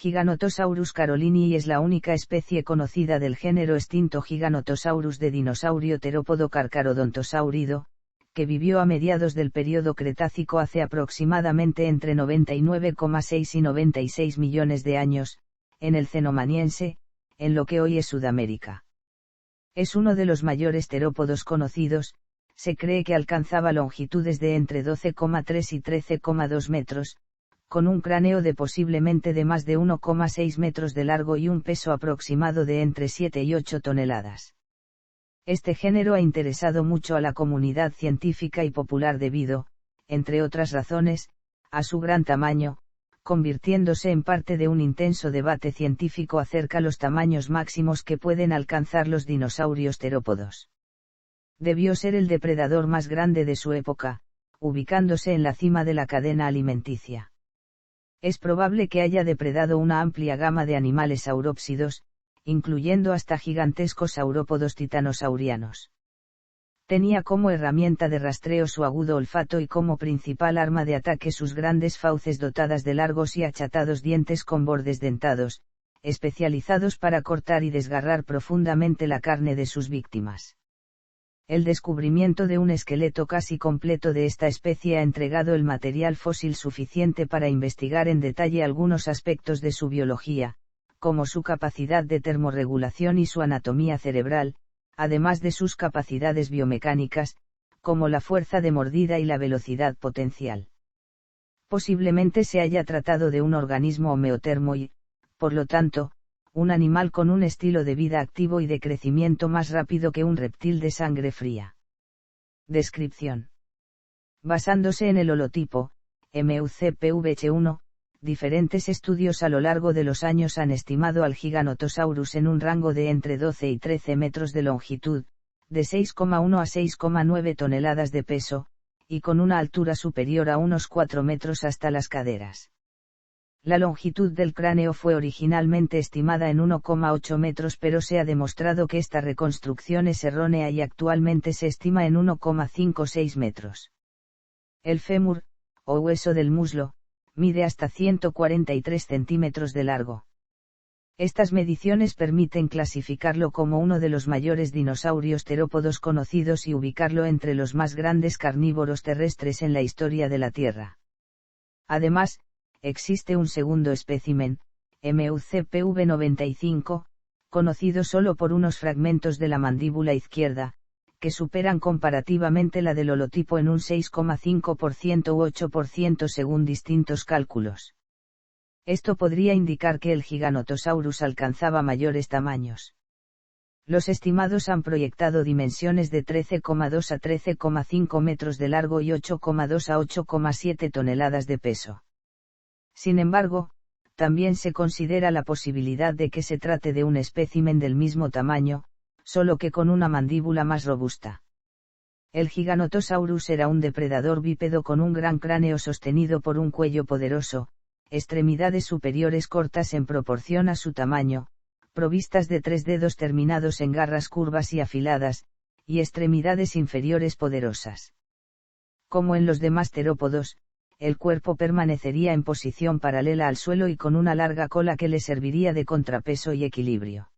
Giganotosaurus carolinii es la única especie conocida del género extinto Giganotosaurus de dinosaurio terópodo carcharodontosaurido, que vivió a mediados del período Cretácico hace aproximadamente entre 99,6 y 96 millones de años, en el Cenomaniense, en lo que hoy es Sudamérica. Es uno de los mayores terópodos conocidos, se cree que alcanzaba longitudes de entre 12,3 y 13,2 metros, con un cráneo de posiblemente de más de 1,6 metros de largo y un peso aproximado de entre 7 y 8 toneladas. Este género ha interesado mucho a la comunidad científica y popular debido, entre otras razones, a su gran tamaño, convirtiéndose en parte de un intenso debate científico acerca de los tamaños máximos que pueden alcanzar los dinosaurios terópodos. Debió ser el depredador más grande de su época, ubicándose en la cima de la cadena alimenticia. Es probable que haya depredado una amplia gama de animales saurópsidos, incluyendo hasta gigantescos saurópodos titanosaurianos. Tenía como herramienta de rastreo su agudo olfato y como principal arma de ataque sus grandes fauces dotadas de largos y achatados dientes con bordes dentados, especializados para cortar y desgarrar profundamente la carne de sus víctimas. El descubrimiento de un esqueleto casi completo de esta especie ha entregado el material fósil suficiente para investigar en detalle algunos aspectos de su biología, como su capacidad de termorregulación y su anatomía cerebral, además de sus capacidades biomecánicas, como la fuerza de mordida y la velocidad potencial. Posiblemente se haya tratado de un organismo homeotermo y, por lo tanto, un animal con un estilo de vida activo y de crecimiento más rápido que un reptil de sangre fría. Descripción. Basándose en el holotipo, MUCPVH1, diferentes estudios a lo largo de los años han estimado al Giganotosaurus en un rango de entre 12 y 13 metros de longitud, de 6,1 a 6,9 toneladas de peso, y con una altura superior a unos 4 metros hasta las caderas. La longitud del cráneo fue originalmente estimada en 1,8 metros, pero se ha demostrado que esta reconstrucción es errónea y actualmente se estima en 1,56 metros. El fémur, o hueso del muslo, mide hasta 143 centímetros de largo. Estas mediciones permiten clasificarlo como uno de los mayores dinosaurios terópodos conocidos y ubicarlo entre los más grandes carnívoros terrestres en la historia de la Tierra. Además, existe un segundo espécimen, MUCPV95, conocido solo por unos fragmentos de la mandíbula izquierda, que superan comparativamente la del holotipo en un 6,5% u 8% según distintos cálculos. Esto podría indicar que el Giganotosaurus alcanzaba mayores tamaños. Los estimados han proyectado dimensiones de 13,2 a 13,5 metros de largo y 8,2 a 8,7 toneladas de peso. Sin embargo, también se considera la posibilidad de que se trate de un espécimen del mismo tamaño, solo que con una mandíbula más robusta. El Giganotosaurus era un depredador bípedo con un gran cráneo sostenido por un cuello poderoso, extremidades superiores cortas en proporción a su tamaño, provistas de 3 dedos terminados en garras curvas y afiladas, y extremidades inferiores poderosas. Como en los demás terópodos, el cuerpo permanecería en posición paralela al suelo y con una larga cola que le serviría de contrapeso y equilibrio.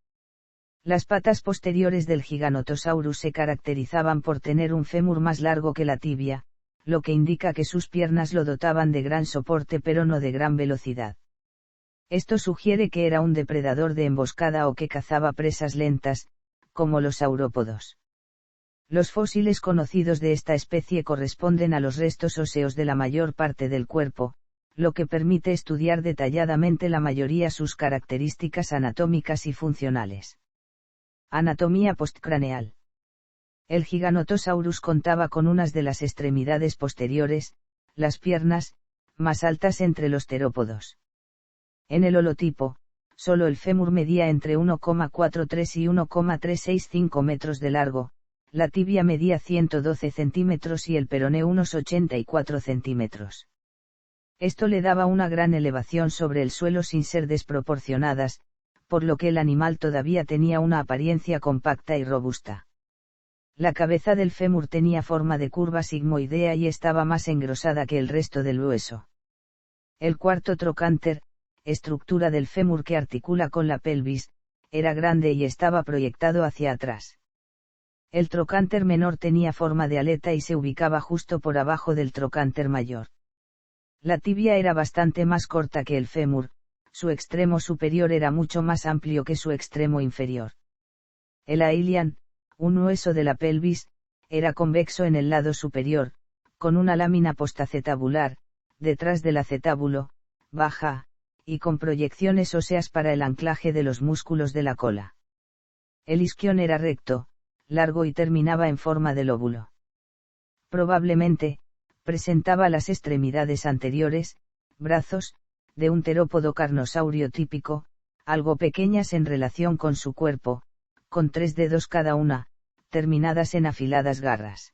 Las patas posteriores del Giganotosaurus se caracterizaban por tener un fémur más largo que la tibia, lo que indica que sus piernas lo dotaban de gran soporte pero no de gran velocidad. Esto sugiere que era un depredador de emboscada o que cazaba presas lentas, como los saurópodos. Los fósiles conocidos de esta especie corresponden a los restos óseos de la mayor parte del cuerpo, lo que permite estudiar detalladamente la mayoría sus características anatómicas y funcionales. Anatomía postcraneal. El Giganotosaurus contaba con unas de las extremidades posteriores, las piernas, más altas entre los terópodos. En el holotipo, solo el fémur medía entre 1,43 y 1,365 metros de largo, la tibia medía 112 centímetros y el peroné unos 84 centímetros. Esto le daba una gran elevación sobre el suelo sin ser desproporcionadas, por lo que el animal todavía tenía una apariencia compacta y robusta. La cabeza del fémur tenía forma de curva sigmoidea y estaba más engrosada que el resto del hueso. El cuarto trocánter, estructura del fémur que articula con la pelvis, era grande y estaba proyectado hacia atrás. El trocánter menor tenía forma de aleta y se ubicaba justo por abajo del trocánter mayor. La tibia era bastante más corta que el fémur, su extremo superior era mucho más amplio que su extremo inferior. El ailian, un hueso de la pelvis, era convexo en el lado superior, con una lámina postacetabular, detrás del acetábulo, baja, y con proyecciones óseas para el anclaje de los músculos de la cola. El isquion era recto, largo y terminaba en forma de lóbulo. Probablemente, presentaba las extremidades anteriores, brazos, de un terópodo carnosaurio típico, algo pequeñas en relación con su cuerpo, con 3 dedos cada una, terminadas en afiladas garras.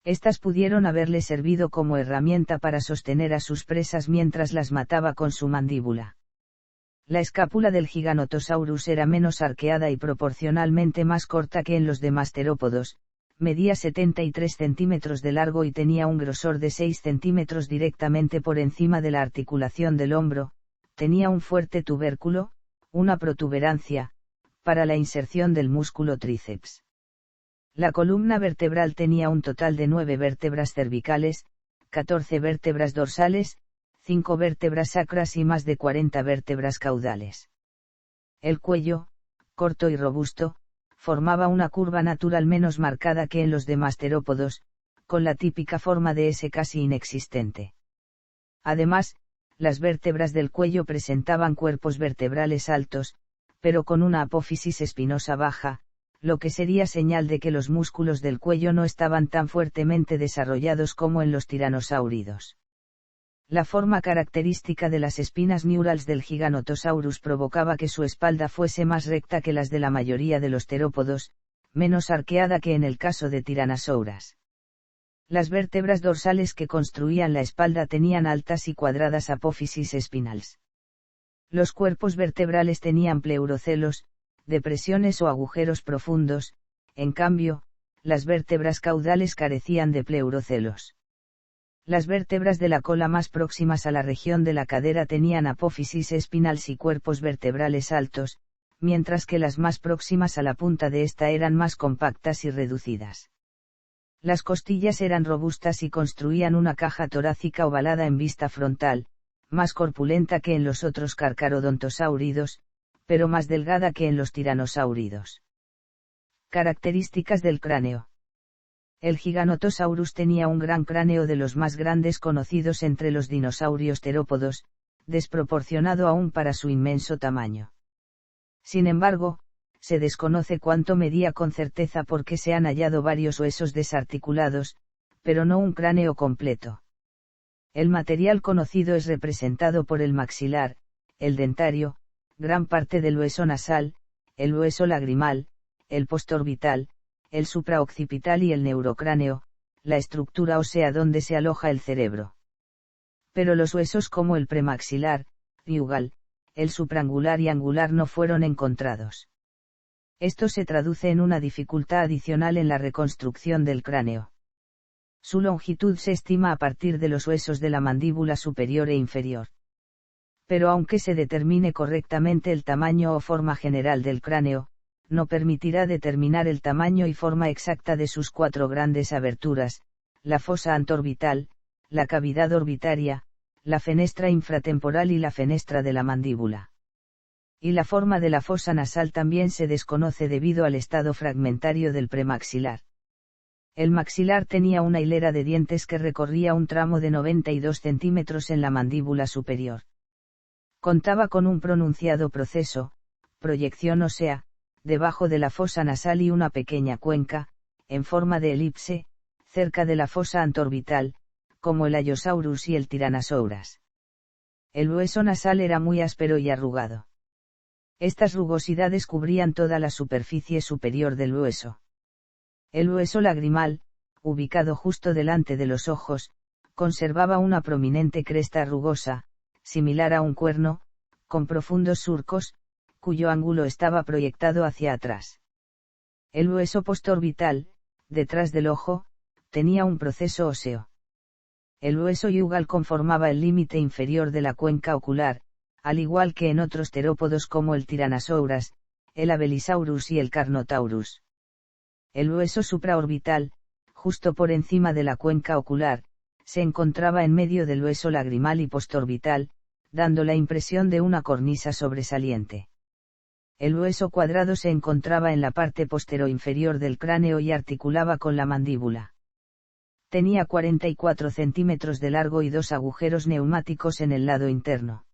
Estas pudieron haberle servido como herramienta para sostener a sus presas mientras las mataba con su mandíbula. La escápula del Giganotosaurus era menos arqueada y proporcionalmente más corta que en los demás terópodos, medía 73 centímetros de largo y tenía un grosor de 6 centímetros directamente por encima de la articulación del hombro, tenía un fuerte tubérculo, una protuberancia, para la inserción del músculo tríceps. La columna vertebral tenía un total de 9 vértebras cervicales, 14 vértebras dorsales, 5 vértebras sacras y más de 40 vértebras caudales. El cuello, corto y robusto, formaba una curva natural menos marcada que en los demás terópodos, con la típica forma de S casi inexistente. Además, las vértebras del cuello presentaban cuerpos vertebrales altos, pero con una apófisis espinosa baja, lo que sería señal de que los músculos del cuello no estaban tan fuertemente desarrollados como en los tiranosáuridos. La forma característica de las espinas neurales del Giganotosaurus provocaba que su espalda fuese más recta que las de la mayoría de los terópodos, menos arqueada que en el caso de Tyrannosauras. Las vértebras dorsales que construían la espalda tenían altas y cuadradas apófisis espinales. Los cuerpos vertebrales tenían pleurocelos, depresiones o agujeros profundos, en cambio, las vértebras caudales carecían de pleurocelos. Las vértebras de la cola más próximas a la región de la cadera tenían apófisis espinales y cuerpos vertebrales altos, mientras que las más próximas a la punta de esta eran más compactas y reducidas. Las costillas eran robustas y construían una caja torácica ovalada en vista frontal, más corpulenta que en los otros carcarodontosáuridos, pero más delgada que en los tiranosáuridos. Características del cráneo. El Giganotosaurus tenía un gran cráneo de los más grandes conocidos entre los dinosaurios terópodos, desproporcionado aún para su inmenso tamaño. Sin embargo, se desconoce cuánto medía con certeza porque se han hallado varios huesos desarticulados, pero no un cráneo completo. El material conocido es representado por el maxilar, el dentario, gran parte del hueso nasal, el hueso lagrimal, el postorbital, el supraoccipital y el neurocráneo, la estructura ósea donde se aloja el cerebro. Pero los huesos como el premaxilar, yugal, el supraangular y angular no fueron encontrados. Esto se traduce en una dificultad adicional en la reconstrucción del cráneo. Su longitud se estima a partir de los huesos de la mandíbula superior e inferior. Pero aunque se determine correctamente el tamaño o forma general del cráneo, no permitirá determinar el tamaño y forma exacta de sus 4 grandes aberturas, la fosa anteorbital, la cavidad orbitaria, la fenestra infratemporal y la fenestra de la mandíbula. Y la forma de la fosa nasal también se desconoce debido al estado fragmentario del premaxilar. El maxilar tenía una hilera de dientes que recorría un tramo de 92 centímetros en la mandíbula superior. Contaba con un pronunciado proceso, proyección ósea, debajo de la fosa nasal y una pequeña cuenca, en forma de elipse, cerca de la fosa anteorbital, como el Allosaurus y el Tyrannosaurus. El hueso nasal era muy áspero y arrugado. Estas rugosidades cubrían toda la superficie superior del hueso. El hueso lagrimal, ubicado justo delante de los ojos, conservaba una prominente cresta rugosa, similar a un cuerno, con profundos surcos, cuyo ángulo estaba proyectado hacia atrás. El hueso postorbital, detrás del ojo, tenía un proceso óseo. El hueso yugal conformaba el límite inferior de la cuenca ocular, al igual que en otros terópodos como el Tyrannosaurus, el Abelisaurus y el Carnotaurus. El hueso supraorbital, justo por encima de la cuenca ocular, se encontraba en medio del hueso lagrimal y postorbital, dando la impresión de una cornisa sobresaliente. El hueso cuadrado se encontraba en la parte posterior del cráneo y articulaba con la mandíbula. Tenía 44 centímetros de largo y 2 agujeros neumáticos en el lado interno.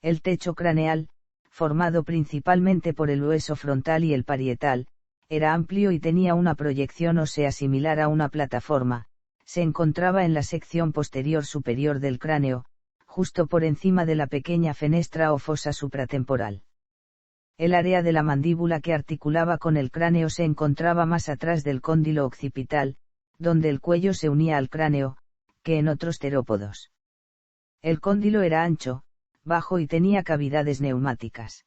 El techo craneal, formado principalmente por el hueso frontal y el parietal, era amplio y tenía una proyección ósea similar a una plataforma. Se encontraba en la sección posterior superior del cráneo, justo por encima de la pequeña fenestra o fosa supratemporal. El área de la mandíbula que articulaba con el cráneo se encontraba más atrás del cóndilo occipital, donde el cuello se unía al cráneo, que en otros terópodos. El cóndilo era ancho, bajo y tenía cavidades neumáticas.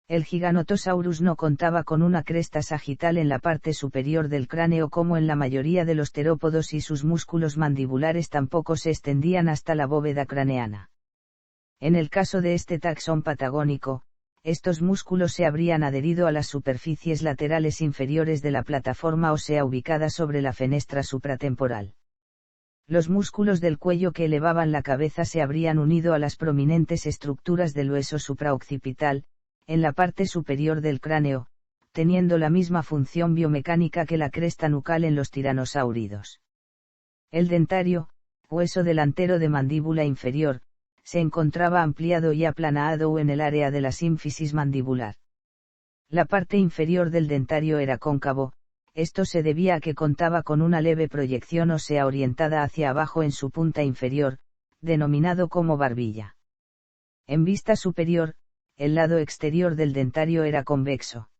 El Giganotosaurus no contaba con una cresta sagital en la parte superior del cráneo como en la mayoría de los terópodos y sus músculos mandibulares tampoco se extendían hasta la bóveda craneana. En el caso de este taxón patagónico, estos músculos se habrían adherido a las superficies laterales inferiores de la plataforma ósea ubicada sobre la fenestra supratemporal. Los músculos del cuello que elevaban la cabeza se habrían unido a las prominentes estructuras del hueso supraoccipital, en la parte superior del cráneo, teniendo la misma función biomecánica que la cresta nucal en los tiranosáuridos. El dentario, hueso delantero de mandíbula inferior, se encontraba ampliado y aplanado en el área de la sínfisis mandibular. La parte inferior del dentario era cóncavo, esto se debía a que contaba con una leve proyección ósea orientada hacia abajo en su punta inferior, denominado como barbilla. En vista superior, el lado exterior del dentario era convexo.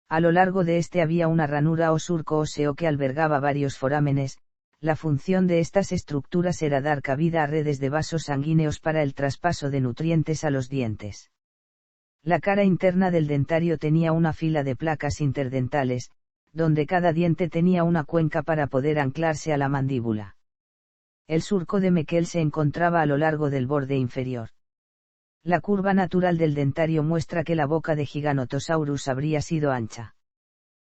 A lo largo de este había una ranura o surco óseo que albergaba varios forámenes. La función de estas estructuras era dar cabida a redes de vasos sanguíneos para el traspaso de nutrientes a los dientes. La cara interna del dentario tenía una fila de placas interdentales, donde cada diente tenía una cuenca para poder anclarse a la mandíbula. El surco de Meckel se encontraba a lo largo del borde inferior. La curva natural del dentario muestra que la boca de Giganotosaurus habría sido ancha.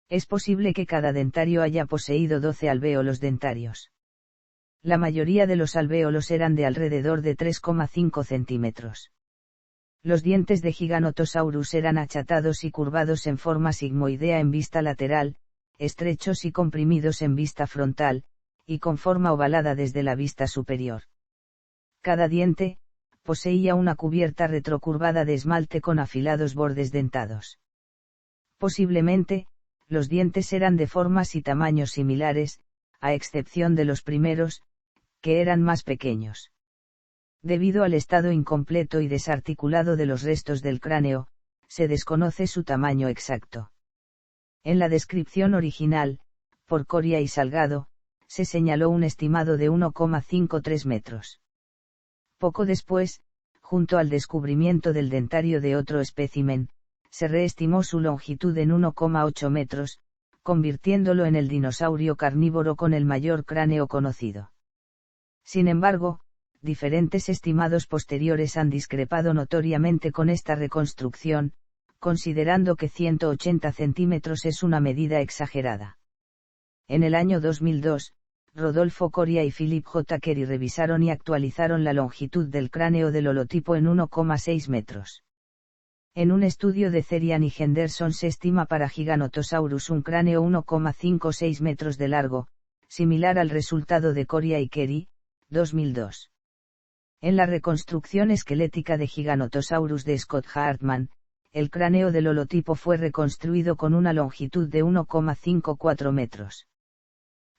Es posible que cada dentario haya poseído 12 alvéolos dentarios. La mayoría de los alvéolos eran de alrededor de 3,5 centímetros. Los dientes de Giganotosaurus eran achatados y curvados en forma sigmoidea en vista lateral, estrechos y comprimidos en vista frontal, y con forma ovalada desde la vista superior. Cada diente poseía una cubierta retrocurvada de esmalte con afilados bordes dentados. Posiblemente, los dientes eran de formas y tamaños similares, a excepción de los primeros, que eran más pequeños. Debido al estado incompleto y desarticulado de los restos del cráneo, se desconoce su tamaño exacto. En la descripción original, por Coria y Salgado, se señaló un estimado de 1,53 metros. Poco después, junto al descubrimiento del dentario de otro espécimen, se reestimó su longitud en 1,8 metros, convirtiéndolo en el dinosaurio carnívoro con el mayor cráneo conocido. Sin embargo, diferentes estimados posteriores han discrepado notoriamente con esta reconstrucción, considerando que 180 centímetros es una medida exagerada. En el año 2002, Rodolfo Coria y Philip J. Kerry revisaron y actualizaron la longitud del cráneo del holotipo en 1,6 metros. En un estudio de Zerian y Henderson se estima para Giganotosaurus un cráneo 1,56 metros de largo, similar al resultado de Coria y Kerry, 2002. En la reconstrucción esquelética de Giganotosaurus de Scott Hartman, el cráneo del holotipo fue reconstruido con una longitud de 1,54 metros.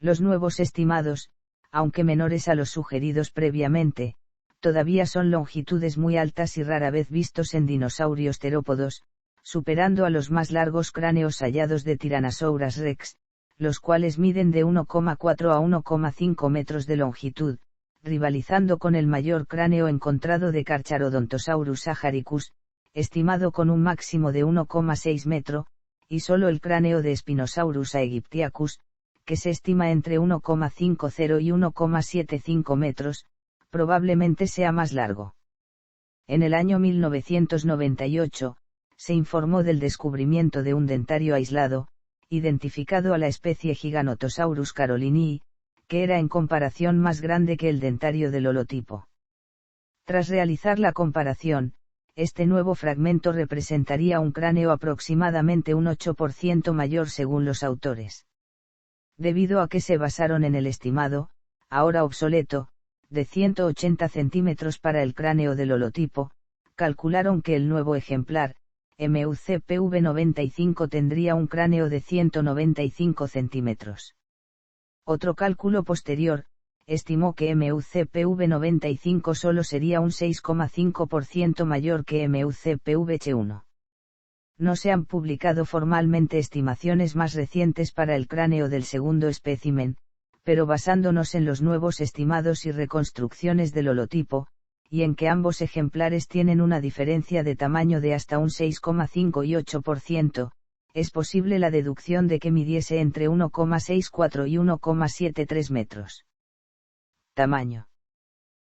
Los nuevos estimados, aunque menores a los sugeridos previamente, todavía son longitudes muy altas y rara vez vistos en dinosaurios terópodos, superando a los más largos cráneos hallados de Tyrannosaurus rex, los cuales miden de 1,4 a 1,5 metros de longitud, rivalizando con el mayor cráneo encontrado de Carcharodontosaurus saharicus, estimado con un máximo de 1,6 metro, y solo el cráneo de Spinosaurus aegyptiacus, que se estima entre 1,50 y 1,75 metros, probablemente sea más largo. En el año 1998, se informó del descubrimiento de un dentario aislado, identificado a la especie Giganotosaurus carolinii, que era en comparación más grande que el dentario del holotipo. Tras realizar la comparación, este nuevo fragmento representaría un cráneo aproximadamente un 8% mayor según los autores. Debido a que se basaron en el estimado, ahora obsoleto, de 180 centímetros para el cráneo del holotipo, calcularon que el nuevo ejemplar, MUCPV95 tendría un cráneo de 195 centímetros. Otro cálculo posterior, estimó que MUCPV95 solo sería un 6,5% mayor que MUCPVH1. No se han publicado formalmente estimaciones más recientes para el cráneo del segundo espécimen, pero basándonos en los nuevos estimados y reconstrucciones del holotipo, y en que ambos ejemplares tienen una diferencia de tamaño de hasta un 6,5 y 8%, es posible la deducción de que midiese entre 1,64 y 1,73 metros. Tamaño.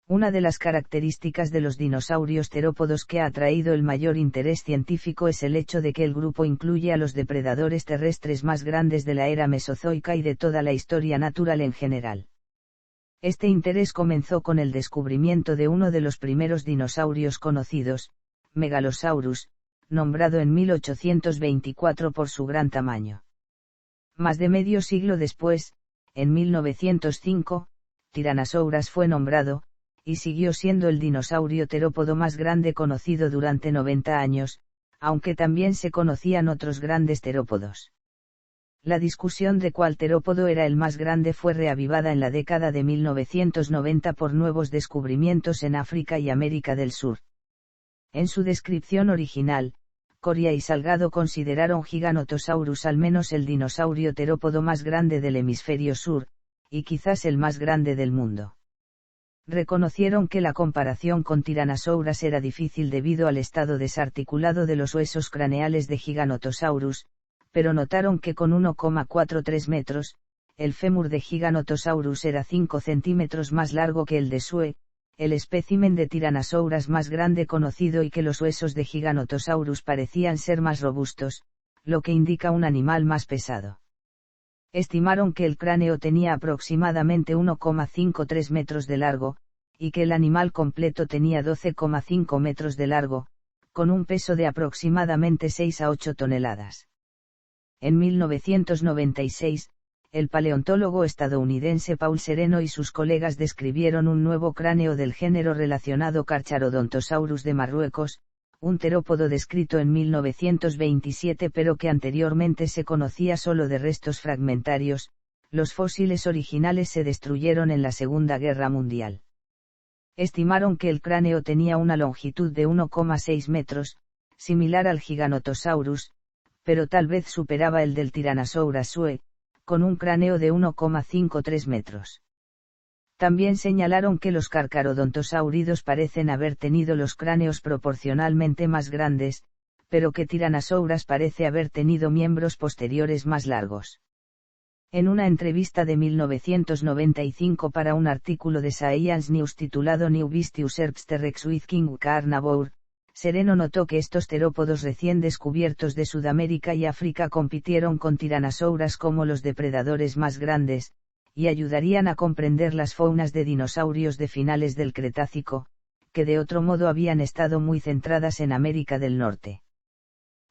Una de las características de los dinosaurios terópodos que ha atraído el mayor interés científico es el hecho de que el grupo incluye a los depredadores terrestres más grandes de la era mesozoica y de toda la historia natural en general. Este interés comenzó con el descubrimiento de uno de los primeros dinosaurios conocidos, Megalosaurus, nombrado en 1824 por su gran tamaño. Más de medio siglo después, en 1905, Tyrannosaurus fue nombrado, y siguió siendo el dinosaurio terópodo más grande conocido durante 90 años, aunque también se conocían otros grandes terópodos. La discusión de cuál terópodo era el más grande fue reavivada en la década de 1990 por nuevos descubrimientos en África y América del Sur. En su descripción original, Coria y Salgado consideraron Giganotosaurus al menos el dinosaurio terópodo más grande del hemisferio sur, y quizás el más grande del mundo. Reconocieron que la comparación con Tyrannosaurus era difícil debido al estado desarticulado de los huesos craneales de Giganotosaurus, pero notaron que con 1,43 metros, el fémur de Giganotosaurus era 5 centímetros más largo que el de Sue, el espécimen de Tyrannosaurus más grande conocido, y que los huesos de Giganotosaurus parecían ser más robustos, lo que indica un animal más pesado. Estimaron que el cráneo tenía aproximadamente 1,53 metros de largo, y que el animal completo tenía 12,5 metros de largo, con un peso de aproximadamente 6 a 8 toneladas. En 1996, el paleontólogo estadounidense Paul Sereno y sus colegas describieron un nuevo cráneo del género relacionado Carcharodontosaurus de Marruecos, un terópodo descrito en 1927 pero que anteriormente se conocía solo de restos fragmentarios. Los fósiles originales se destruyeron en la Segunda Guerra Mundial. Estimaron que el cráneo tenía una longitud de 1,6 metros, similar al Giganotosaurus, pero tal vez superaba el del Tyrannosaurus Sue, con un cráneo de 1,53 metros. También señalaron que los carcharodontosáuridos parecen haber tenido los cráneos proporcionalmente más grandes, pero que Tyrannosaurus parece haber tenido miembros posteriores más largos. En una entrevista de 1995 para un artículo de Science News titulado New Beast Usurps the Rex with King Carnivore, Sereno notó que estos terópodos recién descubiertos de Sudamérica y África compitieron con Tyrannosaurus como los depredadores más grandes, y ayudarían a comprender las faunas de dinosaurios de finales del Cretácico, que de otro modo habían estado muy centradas en América del Norte.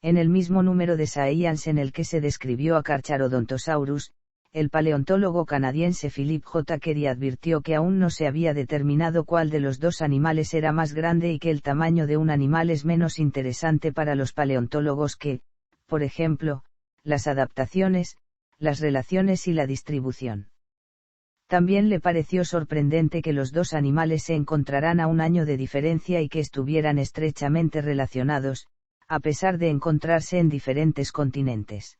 En el mismo número de Science en el que se describió a Carcharodontosaurus, el paleontólogo canadiense Philip J. Kerry advirtió que aún no se había determinado cuál de los dos animales era más grande y que el tamaño de un animal es menos interesante para los paleontólogos que, por ejemplo, las adaptaciones, las relaciones y la distribución. También le pareció sorprendente que los dos animales se encontraran a un año de diferencia y que estuvieran estrechamente relacionados, a pesar de encontrarse en diferentes continentes.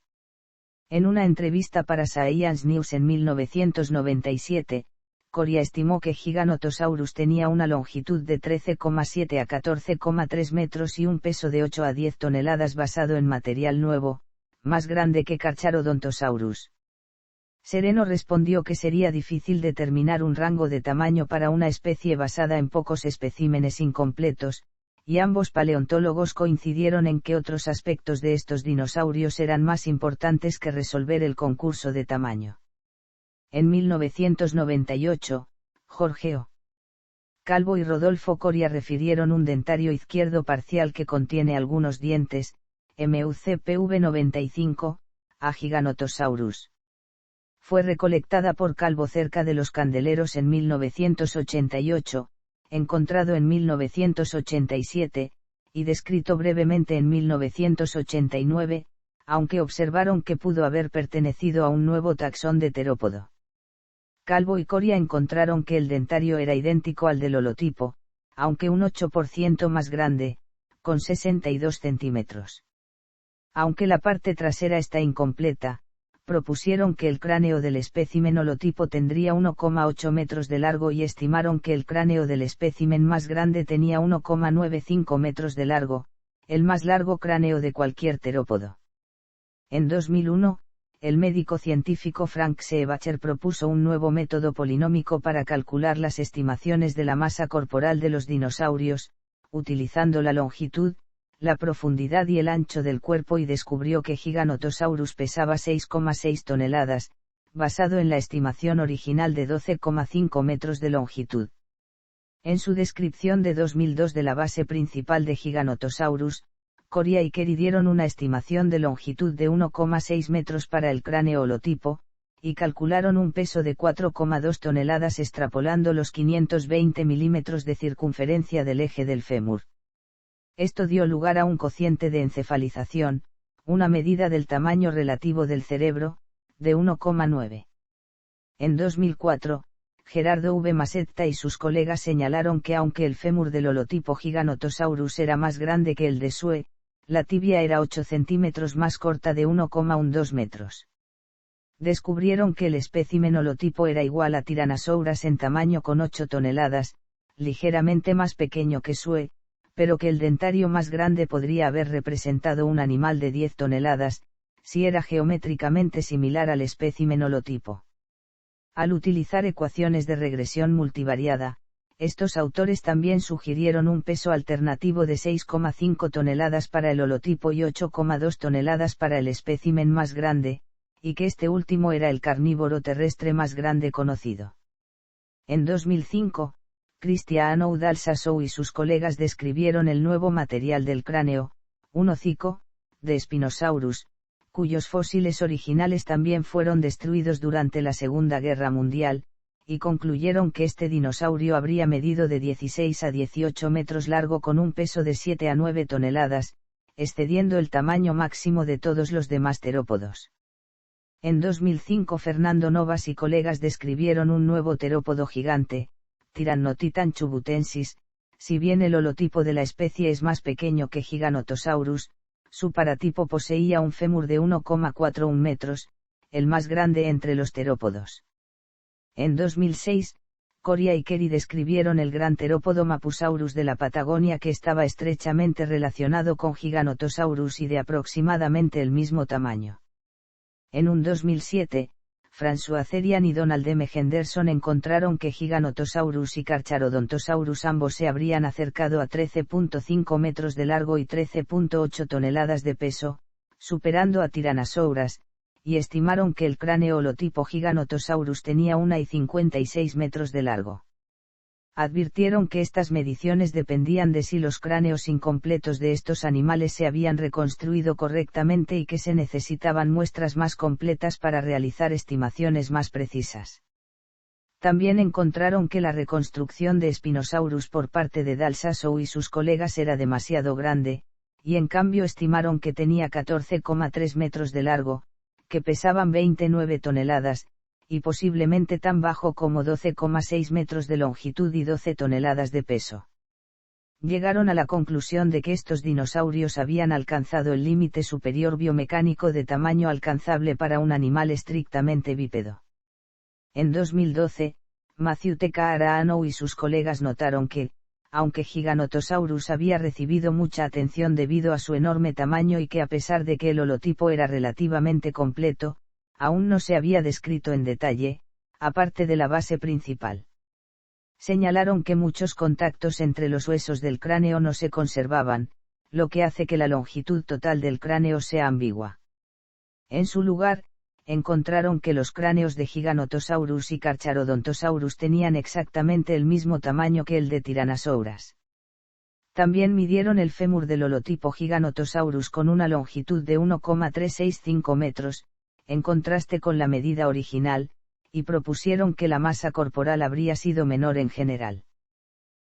En una entrevista para Science News en 1997, Coria estimó que Giganotosaurus tenía una longitud de 13,7 a 14,3 metros y un peso de 8 a 10 toneladas basado en material nuevo, más grande que Carcharodontosaurus. Sereno respondió que sería difícil determinar un rango de tamaño para una especie basada en pocos especímenes incompletos, y ambos paleontólogos coincidieron en que otros aspectos de estos dinosaurios eran más importantes que resolver el concurso de tamaño. En 1998, Jorge O. Calvo y Rodolfo Coria refirieron un dentario izquierdo parcial que contiene algunos dientes, MUCPV95, a Giganotosaurus. Fue recolectada por Calvo cerca de Los Candeleros en 1988, encontrado en 1987, y descrito brevemente en 1989, aunque observaron que pudo haber pertenecido a un nuevo taxón de terópodo. Calvo y Coria encontraron que el dentario era idéntico al del holotipo, aunque un 8% más grande, con 62 centímetros. Aunque la parte trasera está incompleta, propusieron que el cráneo del espécimen holotipo tendría 1,8 metros de largo y estimaron que el cráneo del espécimen más grande tenía 1,95 metros de largo, el más largo cráneo de cualquier terópodo. En 2001, el médico científico Frank Seebacher propuso un nuevo método polinómico para calcular las estimaciones de la masa corporal de los dinosaurios, utilizando la longitud, la profundidad y el ancho del cuerpo, y descubrió que Giganotosaurus pesaba 6,6 toneladas, basado en la estimación original de 12,5 metros de longitud. En su descripción de 2002 de la base principal de Giganotosaurus, Coria y Kerry dieron una estimación de longitud de 1,6 metros para el cráneo holotipo, y calcularon un peso de 4,2 toneladas extrapolando los 520 milímetros de circunferencia del eje del fémur. Esto dio lugar a un cociente de encefalización, una medida del tamaño relativo del cerebro, de 1,9. En 2004, Gerardo V. Masetta y sus colegas señalaron que aunque el fémur del holotipo Giganotosaurus era más grande que el de Sue, la tibia era 8 centímetros más corta, de 1,12 metros. Descubrieron que el espécimen holotipo era igual a Tyrannosaurus en tamaño, con 8 toneladas, ligeramente más pequeño que Sue, pero que el dentario más grande podría haber representado un animal de 10 toneladas, si era geométricamente similar al espécimen holotipo. Al utilizar ecuaciones de regresión multivariada, estos autores también sugirieron un peso alternativo de 6,5 toneladas para el holotipo y 8,2 toneladas para el espécimen más grande, y que este último era el carnívoro terrestre más grande conocido. En 2005, Christian Oudal-Sassou y sus colegas describieron el nuevo material del cráneo, un hocico, de Spinosaurus, cuyos fósiles originales también fueron destruidos durante la Segunda Guerra Mundial, y concluyeron que este dinosaurio habría medido de 16 a 18 metros largo con un peso de 7 a 9 toneladas, excediendo el tamaño máximo de todos los demás terópodos. En 2005 Fernando Novas y colegas describieron un nuevo terópodo gigante, Tyrannotitan chubutensis. Si bien el holotipo de la especie es más pequeño que Giganotosaurus, su paratipo poseía un fémur de 1,41 metros, el más grande entre los terópodos. En 2006, Coria y Kerry describieron el gran terópodo Mapusaurus de la Patagonia, que estaba estrechamente relacionado con Giganotosaurus y de aproximadamente el mismo tamaño. En un 2007, François Therian y Donald M. Henderson encontraron que Giganotosaurus y Carcharodontosaurus ambos se habrían acercado a 13,5 metros de largo y 13,8 toneladas de peso, superando a Tyrannosaurus, y estimaron que el cráneo holotipo Giganotosaurus tenía 1,56 metros de largo. Advirtieron que estas mediciones dependían de si los cráneos incompletos de estos animales se habían reconstruido correctamente y que se necesitaban muestras más completas para realizar estimaciones más precisas. También encontraron que la reconstrucción de Spinosaurus por parte de Dal-Sassou y sus colegas era demasiado grande, y en cambio estimaron que tenía 14,3 metros de largo, que pesaban 29 toneladas, y posiblemente tan bajo como 12,6 metros de longitud y 12 toneladas de peso. Llegaron a la conclusión de que estos dinosaurios habían alcanzado el límite superior biomecánico de tamaño alcanzable para un animal estrictamente bípedo. En 2012, Matthew T. Caarano y sus colegas notaron que, aunque Giganotosaurus había recibido mucha atención debido a su enorme tamaño y que a pesar de que el holotipo era relativamente completo, aún no se había descrito en detalle, aparte de la base principal. Señalaron que muchos contactos entre los huesos del cráneo no se conservaban, lo que hace que la longitud total del cráneo sea ambigua. En su lugar, encontraron que los cráneos de Giganotosaurus y Carcharodontosaurus tenían exactamente el mismo tamaño que el de Tyrannosaurus. También midieron el fémur del holotipo Giganotosaurus con una longitud de 1,365 metros, en contraste con la medida original, y propusieron que la masa corporal habría sido menor en general.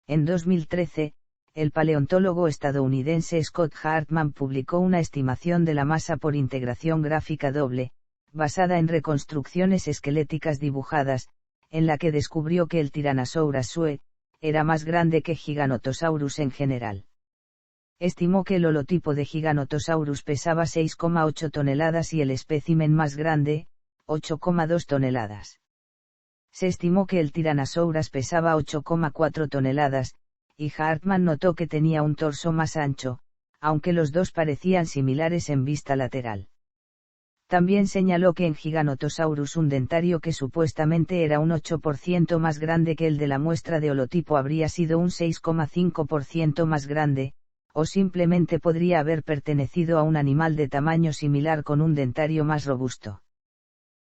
En 2013, el paleontólogo estadounidense Scott Hartman publicó una estimación de la masa por integración gráfica doble, basada en reconstrucciones esqueléticas dibujadas, en la que descubrió que el Tyrannosaurus sue era más grande que Giganotosaurus en general. Estimó que el holotipo de Giganotosaurus pesaba 6,8 toneladas y el espécimen más grande, 8,2 toneladas. Se estimó que el Tyrannosaurus pesaba 8,4 toneladas, y Hartman notó que tenía un torso más ancho, aunque los dos parecían similares en vista lateral. También señaló que en Giganotosaurus un dentario que supuestamente era un 8% más grande que el de la muestra de holotipo habría sido un 6,5% más grande, o simplemente podría haber pertenecido a un animal de tamaño similar con un dentario más robusto.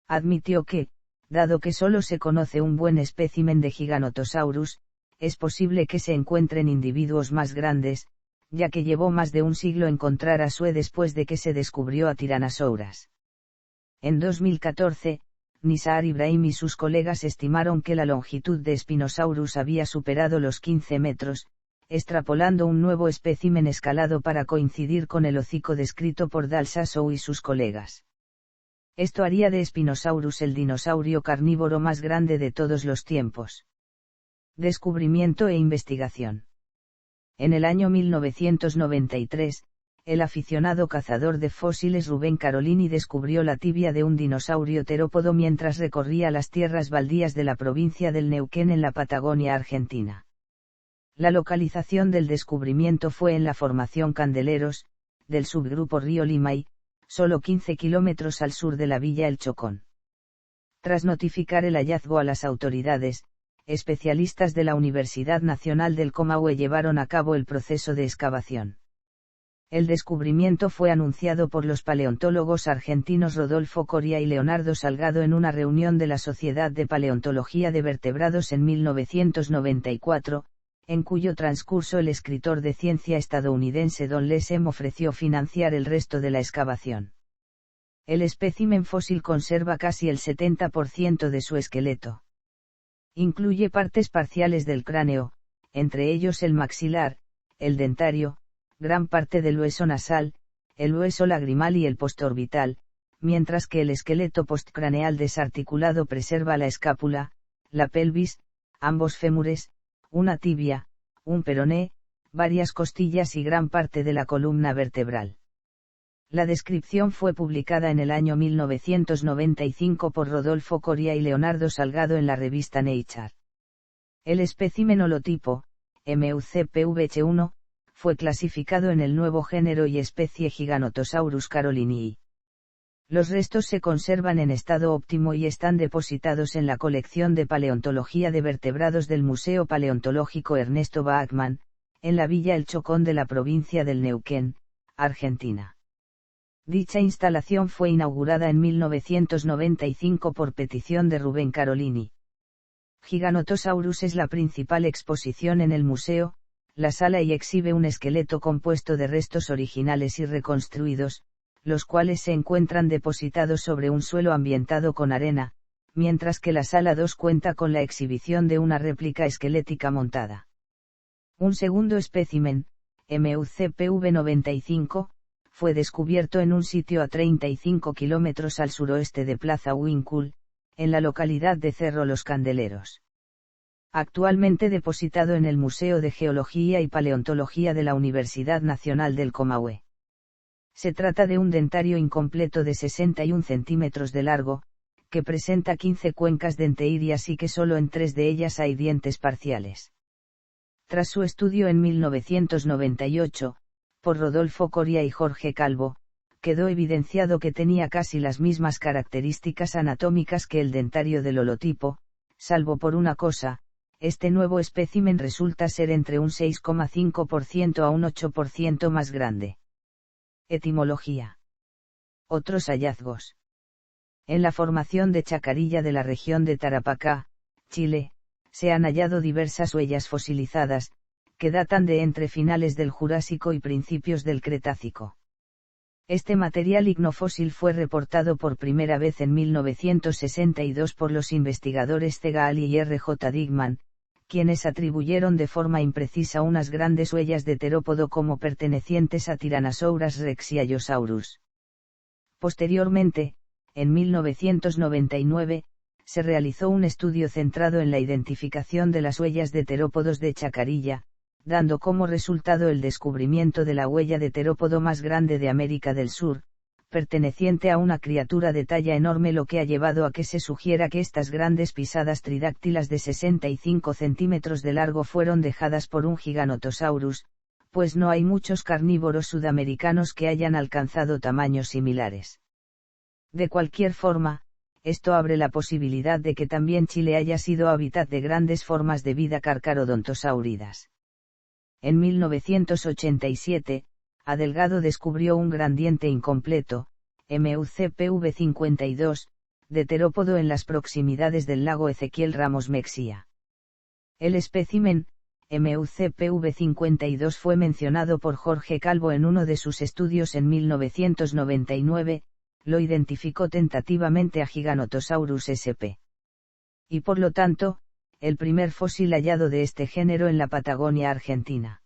Admitió que, dado que solo se conoce un buen espécimen de Giganotosaurus, es posible que se encuentren individuos más grandes, ya que llevó más de un siglo encontrar a Sue después de que se descubrió a Tyrannosaurus. En 2014, Nisar Ibrahim y sus colegas estimaron que la longitud de Spinosaurus había superado los 15 metros, extrapolando un nuevo espécimen escalado para coincidir con el hocico descrito por Dalsasso y sus colegas. Esto haría de Spinosaurus el dinosaurio carnívoro más grande de todos los tiempos. Descubrimiento e investigación. En el año 1993, el aficionado cazador de fósiles Rubén Carolini descubrió la tibia de un dinosaurio terópodo mientras recorría las tierras baldías de la provincia del Neuquén en la Patagonia argentina. La localización del descubrimiento fue en la formación Candeleros, del subgrupo Río Limay, solo 15 kilómetros al sur de la villa El Chocón. Tras notificar el hallazgo a las autoridades, especialistas de la Universidad Nacional del Comahue llevaron a cabo el proceso de excavación. El descubrimiento fue anunciado por los paleontólogos argentinos Rodolfo Coria y Leonardo Salgado en una reunión de la Sociedad de Paleontología de Vertebrados en 1994, en cuyo transcurso el escritor de ciencia estadounidense Don Lessem ofreció financiar el resto de la excavación. El espécimen fósil conserva casi el 70% de su esqueleto. Incluye partes parciales del cráneo, entre ellos el maxilar, el dentario, gran parte del hueso nasal, el hueso lagrimal y el postorbital, mientras que el esqueleto postcraneal desarticulado preserva la escápula, la pelvis, ambos fémures, una tibia, un peroné, varias costillas y gran parte de la columna vertebral. La descripción fue publicada en el año 1995 por Rodolfo Coria y Leonardo Salgado en la revista Nature. El espécimen holotipo, MUCPVH1, fue clasificado en el nuevo género y especie Giganotosaurus carolinii. Los restos se conservan en estado óptimo y están depositados en la colección de paleontología de vertebrados del Museo Paleontológico Ernesto Bachmann, en la villa El Chocón de la provincia del Neuquén, Argentina. Dicha instalación fue inaugurada en 1995 por petición de Rubén Carolini. Giganotosaurus es la principal exposición en el museo, la sala y exhibe un esqueleto compuesto de restos originales y reconstruidos, los cuales se encuentran depositados sobre un suelo ambientado con arena, mientras que la sala 2 cuenta con la exhibición de una réplica esquelética montada. Un segundo espécimen, MUCPV95, fue descubierto en un sitio a 35 kilómetros al suroeste de Plaza Huincul, en la localidad de Cerro Los Candeleros. Actualmente depositado en el Museo de Geología y Paleontología de la Universidad Nacional del Comahue. Se trata de un dentario incompleto de 61 centímetros de largo, que presenta 15 cuencas denteirias y que solo en 3 de ellas hay dientes parciales. Tras su estudio en 1998, por Rodolfo Coria y Jorge Calvo, quedó evidenciado que tenía casi las mismas características anatómicas que el dentario del holotipo, salvo por una cosa, este nuevo espécimen resulta ser entre un 6,5% a un 8% más grande. Etimología. Otros hallazgos. En la formación de Chacarilla de la región de Tarapacá, Chile, se han hallado diversas huellas fosilizadas, que datan de entre finales del Jurásico y principios del Cretácico. Este material ignofósil fue reportado por primera vez en 1962 por los investigadores C. Gaali y R. J. Digman, quienes atribuyeron de forma imprecisa unas grandes huellas de terópodo como pertenecientes a Tyrannosaurus rex y Allosaurus. Posteriormente, en 1999, se realizó un estudio centrado en la identificación de las huellas de terópodos de Chacarilla, dando como resultado el descubrimiento de la huella de terópodo más grande de América del Sur, perteneciente a una criatura de talla enorme, lo que ha llevado a que se sugiera que estas grandes pisadas tridáctilas de 65 centímetros de largo fueron dejadas por un Giganotosaurus, pues no hay muchos carnívoros sudamericanos que hayan alcanzado tamaños similares. De cualquier forma, esto abre la posibilidad de que también Chile haya sido hábitat de grandes formas de vida carcharodontosauridas. En 1987, A. Delgado descubrió un gran diente incompleto, MUCPV52, de terópodo en las proximidades del lago Ezequiel Ramos Mexía. El espécimen, MUCPV52, fue mencionado por Jorge Calvo en uno de sus estudios en 1999, lo identificó tentativamente a Giganotosaurus sp. Y por lo tanto, el primer fósil hallado de este género en la Patagonia argentina.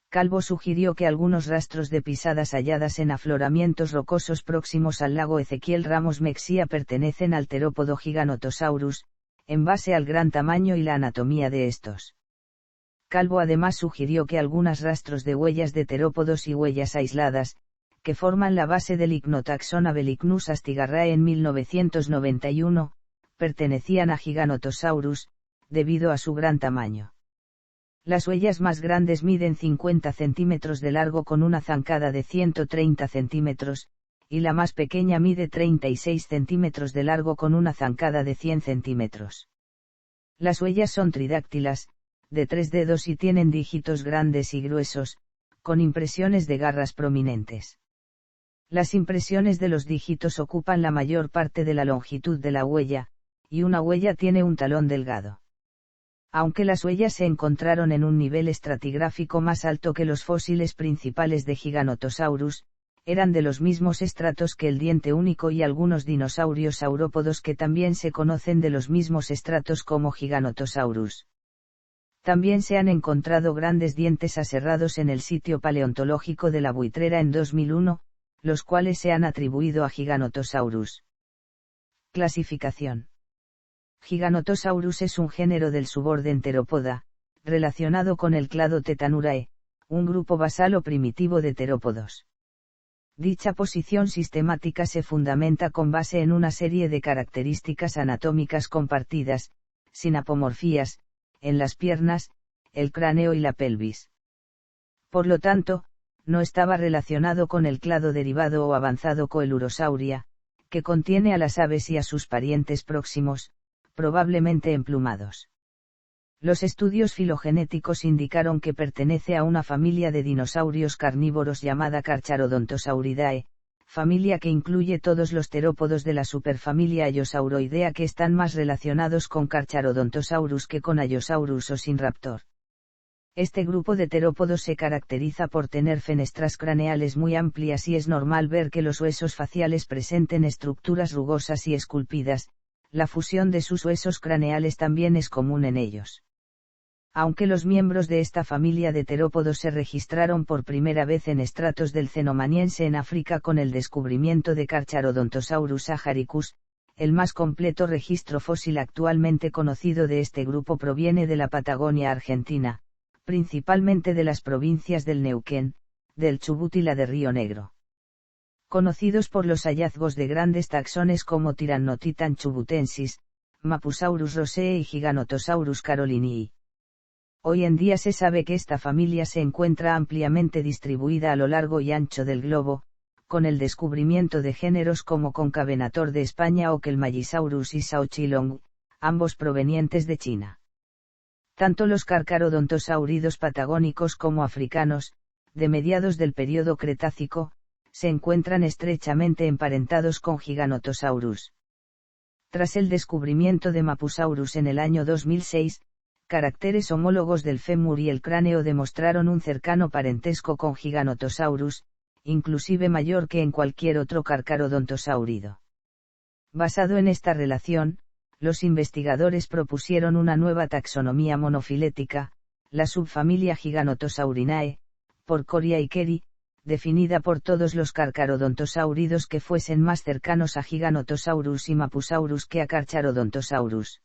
Calvo sugirió que algunos rastros de pisadas halladas en afloramientos rocosos próximos al lago Ezequiel Ramos Mexía pertenecen al terópodo Giganotosaurus, en base al gran tamaño y la anatomía de estos. Calvo además sugirió que algunos rastros de huellas de terópodos y huellas aisladas, que forman la base del Ichnotaxon Abelicnus astigarrae en 1991, pertenecían a Giganotosaurus, debido a su gran tamaño. Las huellas más grandes miden 50 centímetros de largo con una zancada de 130 centímetros, y la más pequeña mide 36 centímetros de largo con una zancada de 100 centímetros. Las huellas son tridáctilas, de 3 dedos y tienen dígitos grandes y gruesos, con impresiones de garras prominentes. Las impresiones de los dígitos ocupan la mayor parte de la longitud de la huella, y una huella tiene un talón delgado. Aunque las huellas se encontraron en un nivel estratigráfico más alto que los fósiles principales de Giganotosaurus, eran de los mismos estratos que el diente único y algunos dinosaurios saurópodos que también se conocen de los mismos estratos como Giganotosaurus. También se han encontrado grandes dientes aserrados en el sitio paleontológico de la Buitrera en 2001, los cuales se han atribuido a Giganotosaurus. Clasificación. Giganotosaurus es un género del suborden Theropoda, relacionado con el clado Tetanurae, un grupo basal o primitivo de terópodos. Dicha posición sistemática se fundamenta con base en una serie de características anatómicas compartidas, sin apomorfías, en las piernas, el cráneo y la pelvis. Por lo tanto, no estaba relacionado con el clado derivado o avanzado Coelurosauria, que contiene a las aves y a sus parientes próximos, probablemente emplumados. Los estudios filogenéticos indicaron que pertenece a una familia de dinosaurios carnívoros llamada Carcharodontosauridae, familia que incluye todos los terópodos de la superfamilia Allosauroidea que están más relacionados con Carcharodontosaurus que con Allosaurus o Sinraptor. Este grupo de terópodos se caracteriza por tener fenestras craneales muy amplias y es normal ver que los huesos faciales presenten estructuras rugosas y esculpidas. La fusión de sus huesos craneales también es común en ellos. Aunque los miembros de esta familia de terópodos se registraron por primera vez en estratos del Cenomaniense en África con el descubrimiento de Carcharodontosaurus saharicus, el más completo registro fósil actualmente conocido de este grupo proviene de la Patagonia argentina, principalmente de las provincias del Neuquén, del Chubut y la de Río Negro. Conocidos por los hallazgos de grandes taxones como Tyrannotitan chubutensis, Mapusaurus rosee y Giganotosaurus carolinii. Hoy en día se sabe que esta familia se encuentra ampliamente distribuida a lo largo y ancho del globo, con el descubrimiento de géneros como Concavenator de España o Kelmayisaurus y Saochilong, ambos provenientes de China. Tanto los carcharodontosáuridos patagónicos como africanos, de mediados del período Cretácico, se encuentran estrechamente emparentados con Giganotosaurus. Tras el descubrimiento de Mapusaurus en el año 2006, caracteres homólogos del fémur y el cráneo demostraron un cercano parentesco con Giganotosaurus, inclusive mayor que en cualquier otro carcharodontosáurido. Basado en esta relación, los investigadores propusieron una nueva taxonomía monofilética, la subfamilia Giganotosaurinae, por Coria y Kerry, definida por todos los carcharodontosáuridos que fuesen más cercanos a Giganotosaurus y Mapusaurus que a Carcharodontosaurus.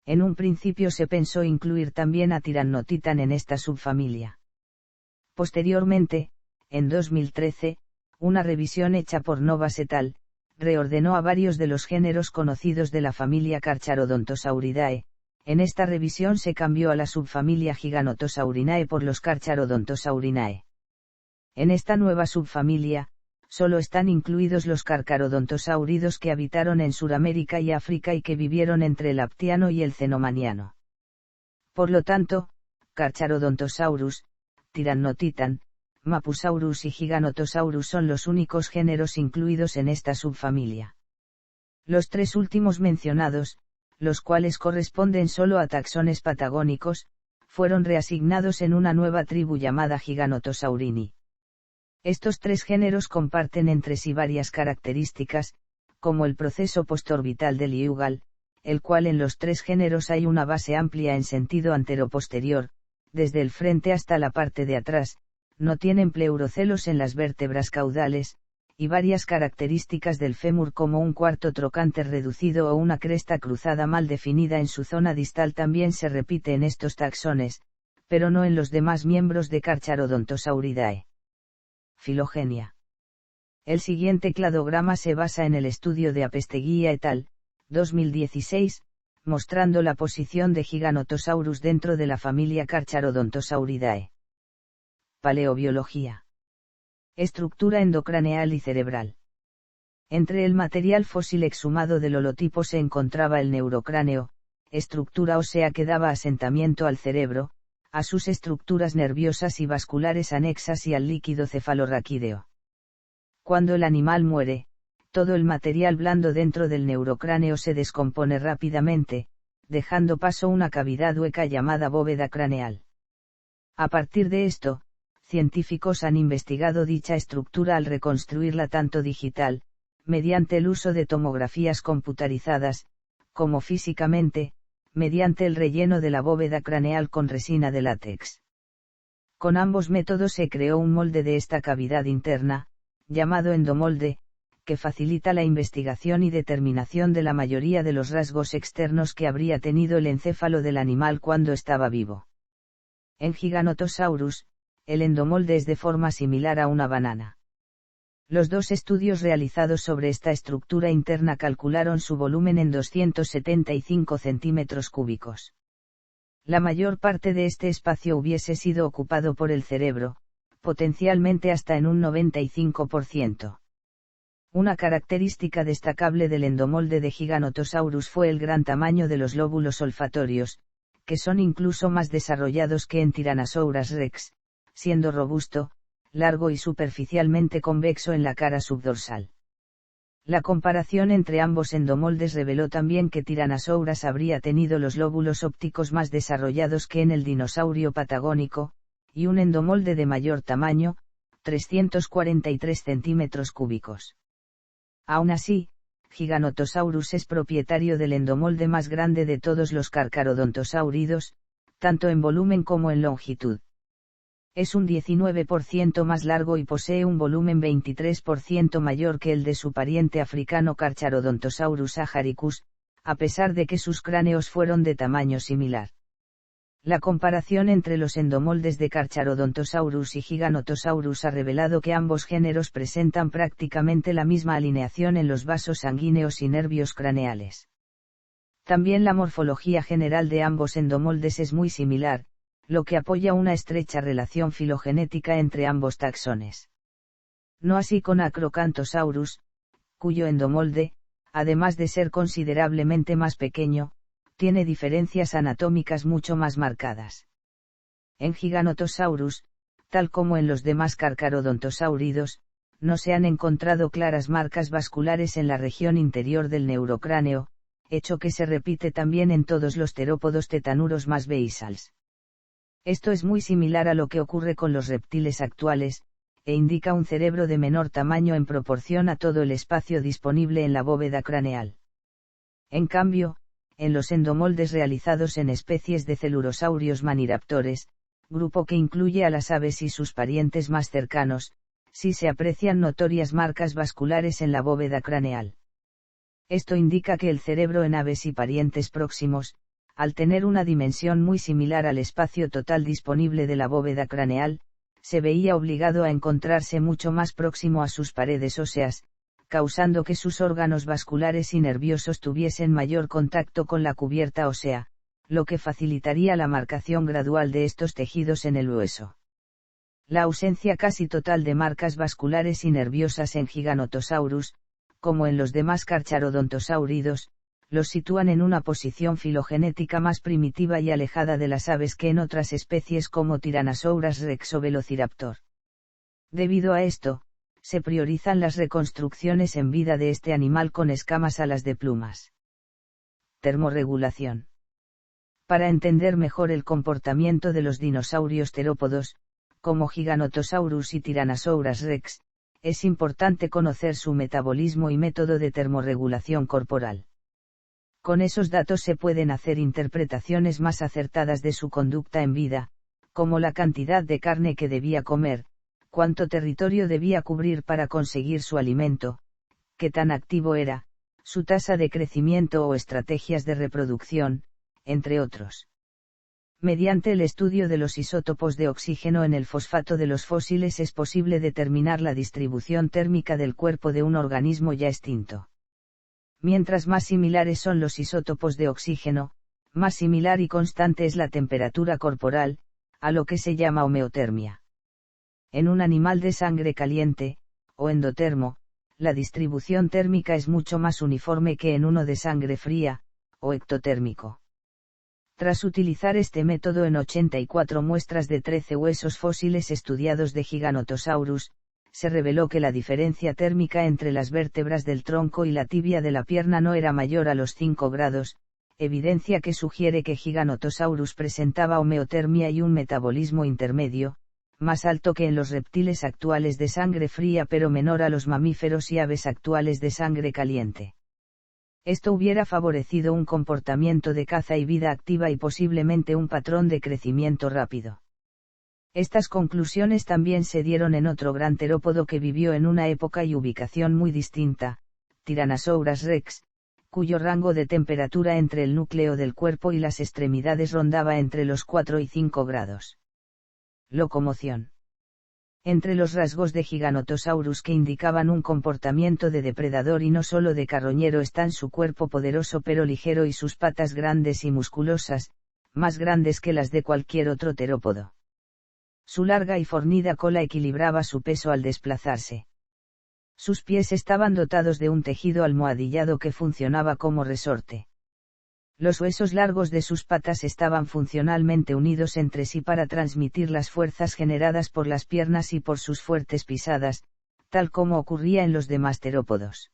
En un principio se pensó incluir también a Tyrannotitan en esta subfamilia. Posteriormente, en 2013, una revisión hecha por Novas et al. Reordenó a varios de los géneros conocidos de la familia Carcharodontosauridae. En esta revisión se cambió a la subfamilia Giganotosaurinae por los Carcharodontosaurinae. En esta nueva subfamilia, solo están incluidos los carcharodontosáuridos que habitaron en Suramérica y África y que vivieron entre el Aptiano y el Cenomaniano. Por lo tanto, Carcharodontosaurus, Tyrannotitan, Mapusaurus y Giganotosaurus son los únicos géneros incluidos en esta subfamilia. Los tres últimos mencionados, los cuales corresponden solo a taxones patagónicos, fueron reasignados en una nueva tribu llamada Giganotosaurini. Estos tres géneros comparten entre sí varias características, como el proceso postorbital del iugal, el cual en los tres géneros hay una base amplia en sentido antero-posterior, desde el frente hasta la parte de atrás, no tienen pleurocelos en las vértebras caudales, y varias características del fémur como un cuarto trocánter reducido o una cresta cruzada mal definida en su zona distal también se repite en estos taxones, pero no en los demás miembros de Carcharodontosauridae. Filogenia. El siguiente cladograma se basa en el estudio de Apesteguía et al. 2016, mostrando la posición de Giganotosaurus dentro de la familia Carcharodontosauridae. Paleobiología. Estructura endocraneal y cerebral. Entre el material fósil exhumado del holotipo se encontraba el neurocráneo, estructura ósea que daba asentamiento al cerebro, a sus estructuras nerviosas y vasculares anexas y al líquido cefalorraquídeo. Cuando el animal muere, todo el material blando dentro del neurocráneo se descompone rápidamente, dejando paso a una cavidad hueca llamada bóveda craneal. A partir de esto, científicos han investigado dicha estructura al reconstruirla tanto digital, mediante el uso de tomografías computarizadas, como físicamente, mediante el relleno de la bóveda craneal con resina de látex. Con ambos métodos se creó un molde de esta cavidad interna, llamado endomolde, que facilita la investigación y determinación de la mayoría de los rasgos externos que habría tenido el encéfalo del animal cuando estaba vivo. En Giganotosaurus, el endomolde es de forma similar a una banana. Los dos estudios realizados sobre esta estructura interna calcularon su volumen en 275 centímetros cúbicos. La mayor parte de este espacio hubiese sido ocupado por el cerebro, potencialmente hasta en un 95%. Una característica destacable del endomolde de Giganotosaurus fue el gran tamaño de los lóbulos olfatorios, que son incluso más desarrollados que en Tyrannosaurus rex, siendo robusto, largo y superficialmente convexo en la cara subdorsal. La comparación entre ambos endomoldes reveló también que Tyrannosaurus habría tenido los lóbulos ópticos más desarrollados que en el dinosaurio patagónico, y un endomolde de mayor tamaño, 343 centímetros cúbicos. Aún así, Giganotosaurus es propietario del endomolde más grande de todos los carcharodontosáuridos, tanto en volumen como en longitud. Es un 19% más largo y posee un volumen 23% mayor que el de su pariente africano Carcharodontosaurus agaricus, a pesar de que sus cráneos fueron de tamaño similar. La comparación entre los endomoldes de Carcharodontosaurus y Giganotosaurus ha revelado que ambos géneros presentan prácticamente la misma alineación en los vasos sanguíneos y nervios craneales. También la morfología general de ambos endomoldes es muy similar, lo que apoya una estrecha relación filogenética entre ambos taxones. No así con Acrocanthosaurus, cuyo endomolde, además de ser considerablemente más pequeño, tiene diferencias anatómicas mucho más marcadas. En Giganotosaurus, tal como en los demás carcarodontosáuridos, no se han encontrado claras marcas vasculares en la región interior del neurocráneo, hecho que se repite también en todos los terópodos tetanuros más beisals. Esto es muy similar a lo que ocurre con los reptiles actuales, e indica un cerebro de menor tamaño en proporción a todo el espacio disponible en la bóveda craneal. En cambio, en los endomoldes realizados en especies de celurosaurios maniraptores, grupo que incluye a las aves y sus parientes más cercanos, sí se aprecian notorias marcas vasculares en la bóveda craneal. Esto indica que el cerebro en aves y parientes próximos, al tener una dimensión muy similar al espacio total disponible de la bóveda craneal, se veía obligado a encontrarse mucho más próximo a sus paredes óseas, causando que sus órganos vasculares y nerviosos tuviesen mayor contacto con la cubierta ósea, lo que facilitaría la marcación gradual de estos tejidos en el hueso. La ausencia casi total de marcas vasculares y nerviosas en Giganotosaurus, como en los demás carcharodontosáuridos, los sitúan en una posición filogenética más primitiva y alejada de las aves que en otras especies como Tyrannosaurus rex o Velociraptor. Debido a esto, se priorizan las reconstrucciones en vida de este animal con escamas a las de plumas. Termorregulación. Para entender mejor el comportamiento de los dinosaurios terópodos, como Giganotosaurus y Tyrannosaurus rex, es importante conocer su metabolismo y método de termorregulación corporal. Con esos datos se pueden hacer interpretaciones más acertadas de su conducta en vida, como la cantidad de carne que debía comer, cuánto territorio debía cubrir para conseguir su alimento, qué tan activo era, su tasa de crecimiento o estrategias de reproducción, entre otros. Mediante el estudio de los isótopos de oxígeno en el fosfato de los fósiles es posible determinar la distribución térmica del cuerpo de un organismo ya extinto. Mientras más similares son los isótopos de oxígeno, más similar y constante es la temperatura corporal, a lo que se llama homeotermia. En un animal de sangre caliente, o endotermo, la distribución térmica es mucho más uniforme que en uno de sangre fría, o ectotérmico. Tras utilizar este método en 84 muestras de 13 huesos fósiles estudiados de Giganotosaurus, se reveló que la diferencia térmica entre las vértebras del tronco y la tibia de la pierna no era mayor a los 5 grados, evidencia que sugiere que Giganotosaurus presentaba homeotermia y un metabolismo intermedio, más alto que en los reptiles actuales de sangre fría pero menor a los mamíferos y aves actuales de sangre caliente. Esto hubiera favorecido un comportamiento de caza y vida activa y posiblemente un patrón de crecimiento rápido. Estas conclusiones también se dieron en otro gran terópodo que vivió en una época y ubicación muy distinta, Tyrannosaurus rex, cuyo rango de temperatura entre el núcleo del cuerpo y las extremidades rondaba entre los 4 y 5 grados. Locomoción. Entre los rasgos de Giganotosaurus que indicaban un comportamiento de depredador y no solo de carroñero están su cuerpo poderoso pero ligero y sus patas grandes y musculosas, más grandes que las de cualquier otro terópodo. Su larga y fornida cola equilibraba su peso al desplazarse. Sus pies estaban dotados de un tejido almohadillado que funcionaba como resorte. Los huesos largos de sus patas estaban funcionalmente unidos entre sí para transmitir las fuerzas generadas por las piernas y por sus fuertes pisadas, tal como ocurría en los demás terópodos.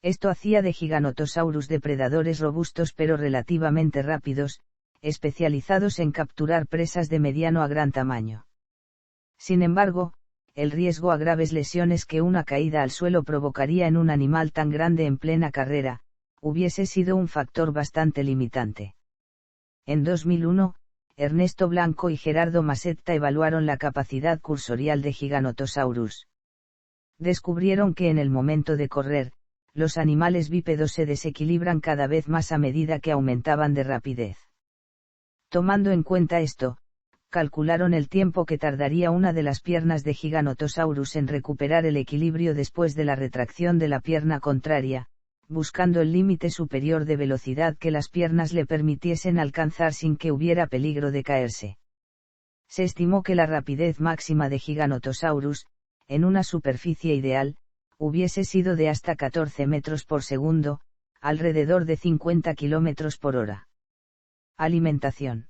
Esto hacía de Giganotosaurus depredadores robustos pero relativamente rápidos, especializados en capturar presas de mediano a gran tamaño. Sin embargo, el riesgo a graves lesiones que una caída al suelo provocaría en un animal tan grande en plena carrera, hubiese sido un factor bastante limitante. En 2001, Ernesto Blanco y Gerardo Masetta evaluaron la capacidad cursorial de Giganotosaurus. Descubrieron que en el momento de correr, los animales bípedos se desequilibran cada vez más a medida que aumentaban de rapidez. Tomando en cuenta esto, calcularon el tiempo que tardaría una de las piernas de Giganotosaurus en recuperar el equilibrio después de la retracción de la pierna contraria, buscando el límite superior de velocidad que las piernas le permitiesen alcanzar sin que hubiera peligro de caerse. Se estimó que la rapidez máxima de Giganotosaurus, en una superficie ideal, hubiese sido de hasta 14 metros por segundo, alrededor de 50 kilómetros por hora. Alimentación.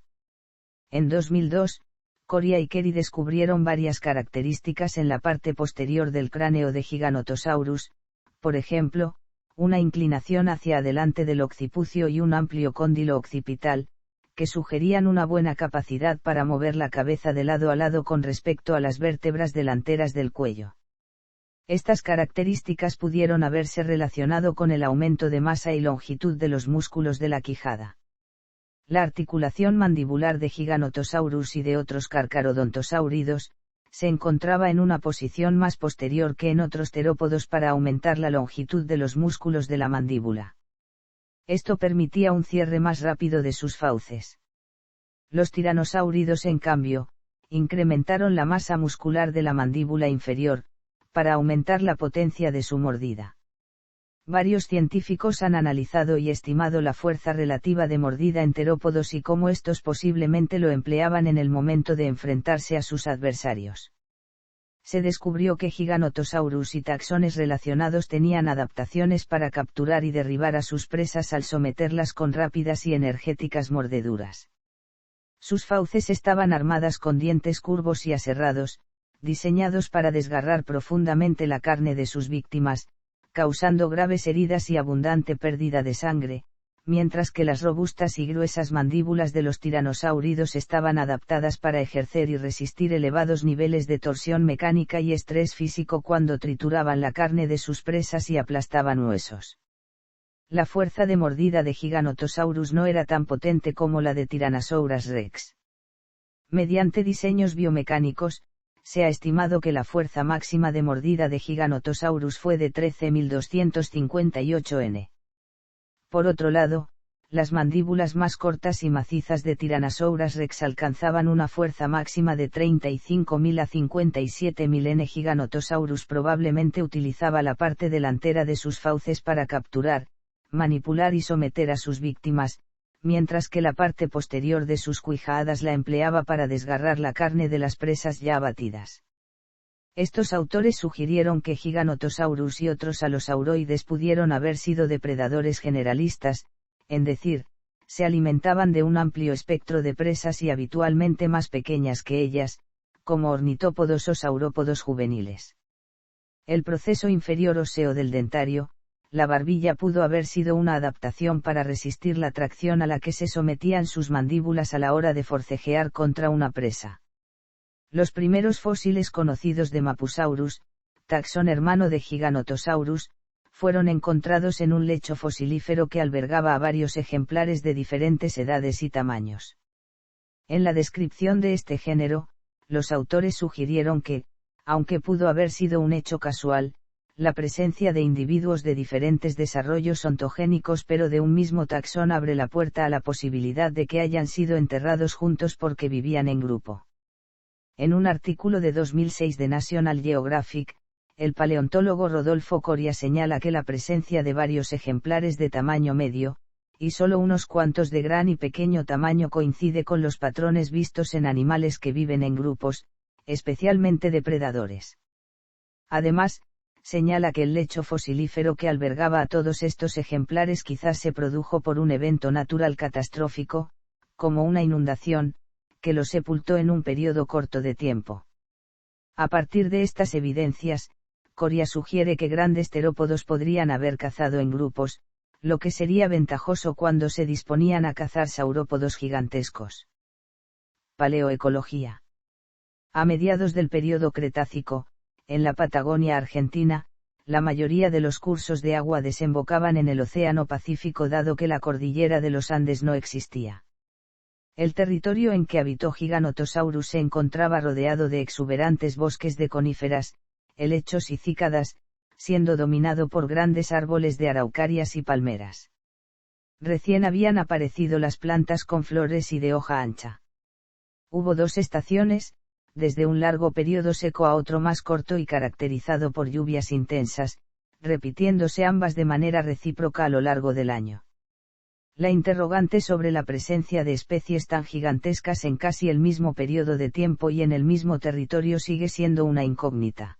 En 2002, Coria y Kerry descubrieron varias características en la parte posterior del cráneo de Giganotosaurus, por ejemplo, una inclinación hacia adelante del occipucio y un amplio cóndilo occipital, que sugerían una buena capacidad para mover la cabeza de lado a lado con respecto a las vértebras delanteras del cuello. Estas características pudieron haberse relacionado con el aumento de masa y longitud de los músculos de la quijada. La articulación mandibular de Giganotosaurus y de otros carcarodontosáuridos, se encontraba en una posición más posterior que en otros terópodos para aumentar la longitud de los músculos de la mandíbula. Esto permitía un cierre más rápido de sus fauces. Los tiranosáuridos, en cambio, incrementaron la masa muscular de la mandíbula inferior, para aumentar la potencia de su mordida. Varios científicos han analizado y estimado la fuerza relativa de mordida en terópodos y cómo estos posiblemente lo empleaban en el momento de enfrentarse a sus adversarios. Se descubrió que Giganotosaurus y taxones relacionados tenían adaptaciones para capturar y derribar a sus presas al someterlas con rápidas y energéticas mordeduras. Sus fauces estaban armadas con dientes curvos y aserrados, diseñados para desgarrar profundamente la carne de sus víctimas, causando graves heridas y abundante pérdida de sangre, mientras que las robustas y gruesas mandíbulas de los tiranosáuridos estaban adaptadas para ejercer y resistir elevados niveles de torsión mecánica y estrés físico cuando trituraban la carne de sus presas y aplastaban huesos. La fuerza de mordida de Giganotosaurus no era tan potente como la de Tyrannosaurus rex. Mediante diseños biomecánicos, se ha estimado que la fuerza máxima de mordida de Giganotosaurus fue de 13.258 N. Por otro lado, las mandíbulas más cortas y macizas de Tyrannosaurus rex alcanzaban una fuerza máxima de 35.000 a 57.000 N. Giganotosaurus probablemente utilizaba la parte delantera de sus fauces para capturar, manipular y someter a sus víctimas, mientras que la parte posterior de sus quijadas la empleaba para desgarrar la carne de las presas ya abatidas. Estos autores sugirieron que Giganotosaurus y otros alosauroides pudieron haber sido depredadores generalistas, es decir, se alimentaban de un amplio espectro de presas y habitualmente más pequeñas que ellas, como ornitópodos o saurópodos juveniles. El proceso inferior óseo del dentario, la barbilla, pudo haber sido una adaptación para resistir la tracción a la que se sometían sus mandíbulas a la hora de forcejear contra una presa. Los primeros fósiles conocidos de Mapusaurus, taxón hermano de Giganotosaurus, fueron encontrados en un lecho fosilífero que albergaba a varios ejemplares de diferentes edades y tamaños. En la descripción de este género, los autores sugirieron que, aunque pudo haber sido un hecho casual, la presencia de individuos de diferentes desarrollos ontogénicos pero de un mismo taxón abre la puerta a la posibilidad de que hayan sido enterrados juntos porque vivían en grupo. En un artículo de 2006 de National Geographic, el paleontólogo Rodolfo Coria señala que la presencia de varios ejemplares de tamaño medio, y solo unos cuantos de gran y pequeño tamaño coincide con los patrones vistos en animales que viven en grupos, especialmente depredadores. Además, señala que el lecho fosilífero que albergaba a todos estos ejemplares quizás se produjo por un evento natural catastrófico, como una inundación, que los sepultó en un periodo corto de tiempo. A partir de estas evidencias, Coria sugiere que grandes terópodos podrían haber cazado en grupos, lo que sería ventajoso cuando se disponían a cazar saurópodos gigantescos. Paleoecología. A mediados del período Cretácico, en la Patagonia argentina, la mayoría de los cursos de agua desembocaban en el Océano Pacífico dado que la cordillera de los Andes no existía. El territorio en que habitó Giganotosaurus se encontraba rodeado de exuberantes bosques de coníferas, helechos y cícadas, siendo dominado por grandes árboles de araucarias y palmeras. Recién habían aparecido las plantas con flores y de hoja ancha. Hubo dos estaciones, desde un largo periodo seco a otro más corto y caracterizado por lluvias intensas, repitiéndose ambas de manera recíproca a lo largo del año. La interrogante sobre la presencia de especies tan gigantescas en casi el mismo periodo de tiempo y en el mismo territorio sigue siendo una incógnita.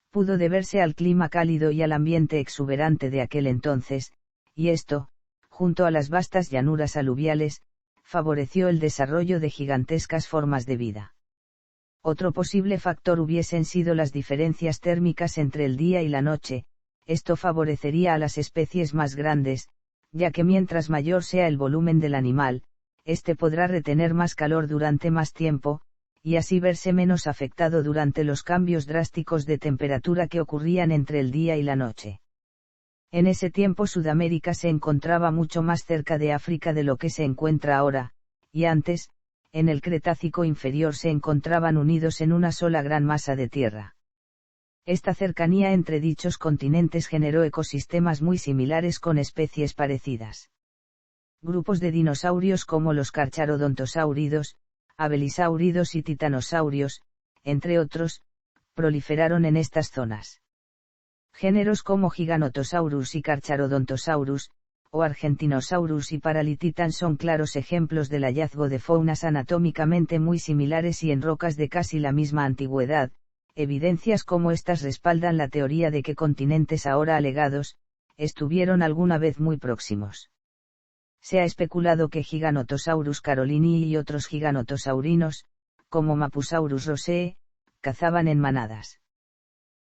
Pudo deberse al clima cálido y al ambiente exuberante de aquel entonces, y esto, junto a las vastas llanuras aluviales, favoreció el desarrollo de gigantescas formas de vida. Otro posible factor hubiesen sido las diferencias térmicas entre el día y la noche. Esto favorecería a las especies más grandes, ya que mientras mayor sea el volumen del animal, éste podrá retener más calor durante más tiempo, y así verse menos afectado durante los cambios drásticos de temperatura que ocurrían entre el día y la noche. En ese tiempo Sudamérica se encontraba mucho más cerca de África de lo que se encuentra ahora, y antes, en el Cretácico inferior se encontraban unidos en una sola gran masa de tierra. Esta cercanía entre dichos continentes generó ecosistemas muy similares con especies parecidas. Grupos de dinosaurios como los carcharodontosáuridos, abelisáuridos y titanosaurios, entre otros, proliferaron en estas zonas. Géneros como Giganotosaurus y Carcharodontosaurus, o Argentinosaurus y Paralititan son claros ejemplos del hallazgo de faunas anatómicamente muy similares y en rocas de casi la misma antigüedad. Evidencias como estas respaldan la teoría de que continentes ahora alegados, estuvieron alguna vez muy próximos. Se ha especulado que Giganotosaurus carolinii y otros giganotosaurinos, como Mapusaurus rosee, cazaban en manadas.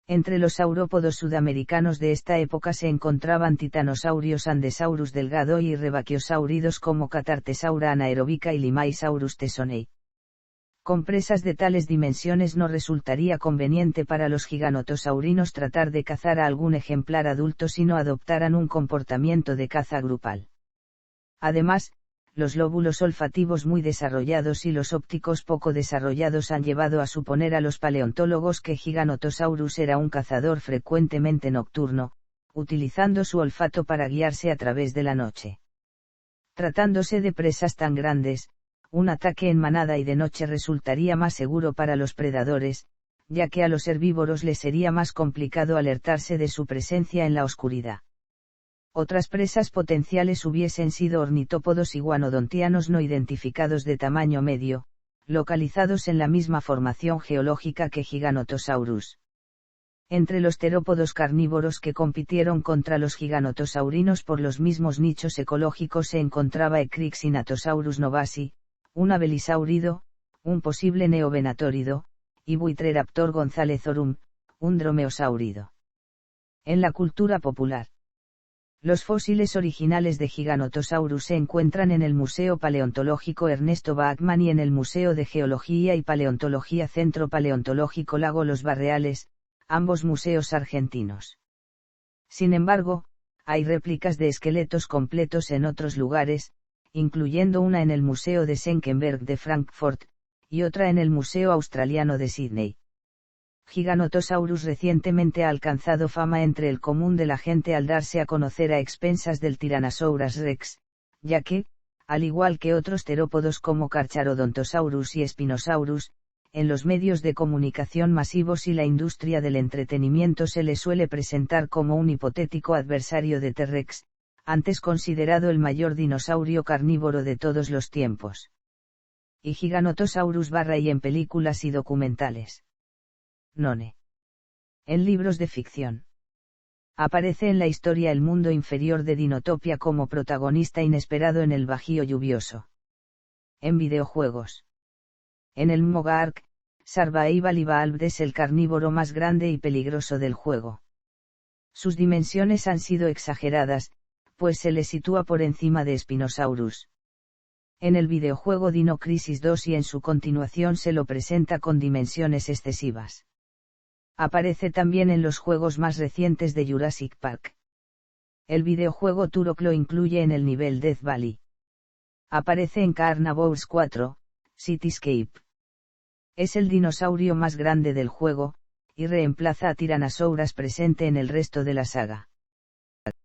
Entre los saurópodos sudamericanos de esta época se encontraban Titanosaurios andesaurus delgado y rebaquiosáuridos como Catartesaura anaerobica y Limaisaurus tesonei. Con presas de tales dimensiones no resultaría conveniente para los giganotosaurinos tratar de cazar a algún ejemplar adulto si no adoptaran un comportamiento de caza grupal. Además, los lóbulos olfativos muy desarrollados y los ópticos poco desarrollados han llevado a suponer a los paleontólogos que Giganotosaurus era un cazador frecuentemente nocturno, utilizando su olfato para guiarse a través de la noche. Tratándose de presas tan grandes, un ataque en manada y de noche resultaría más seguro para los predadores, ya que a los herbívoros les sería más complicado alertarse de su presencia en la oscuridad. Otras presas potenciales hubiesen sido ornitópodos iguanodontianos no identificados de tamaño medio, localizados en la misma formación geológica que Giganotosaurus. Entre los terópodos carnívoros que compitieron contra los giganotosaurinos por los mismos nichos ecológicos se encontraba Ecrixinatosaurus novasi, un abelisáurido, un posible neovenatórido, y Buitreraptor gonzalezorum, un dromeosáurido. En la cultura popular. Los fósiles originales de Giganotosaurus se encuentran en el Museo Paleontológico Ernesto Bachmann y en el Museo de Geología y Paleontología Centro Paleontológico Lago Los Barreales, ambos museos argentinos. Sin embargo, hay réplicas de esqueletos completos en otros lugares, incluyendo una en el Museo de Senckenberg de Frankfurt, y otra en el Museo Australiano de Sydney. Giganotosaurus recientemente ha alcanzado fama entre el común de la gente al darse a conocer a expensas del Tyrannosaurus rex, ya que, al igual que otros terópodos como Carcharodontosaurus y Spinosaurus, en los medios de comunicación masivos y la industria del entretenimiento se le suele presentar como un hipotético adversario de T-Rex, antes considerado el mayor dinosaurio carnívoro de todos los tiempos. Y Giganotosaurus y en películas y documentales. None. En libros de ficción. Aparece en la historia El mundo inferior de Dinotopia como protagonista inesperado en el Bajío lluvioso. En videojuegos. En el Mogark, Survival Evolved es el carnívoro más grande y peligroso del juego. Sus dimensiones han sido exageradas, pues se le sitúa por encima de Spinosaurus. En el videojuego Dino Crisis 2 y en su continuación se lo presenta con dimensiones excesivas. Aparece también en los juegos más recientes de Jurassic Park. El videojuego Turok lo incluye en el nivel Death Valley. Aparece en Carnivores 4, Cityscape. Es el dinosaurio más grande del juego, y reemplaza a Tyrannosaurus presente en el resto de la saga.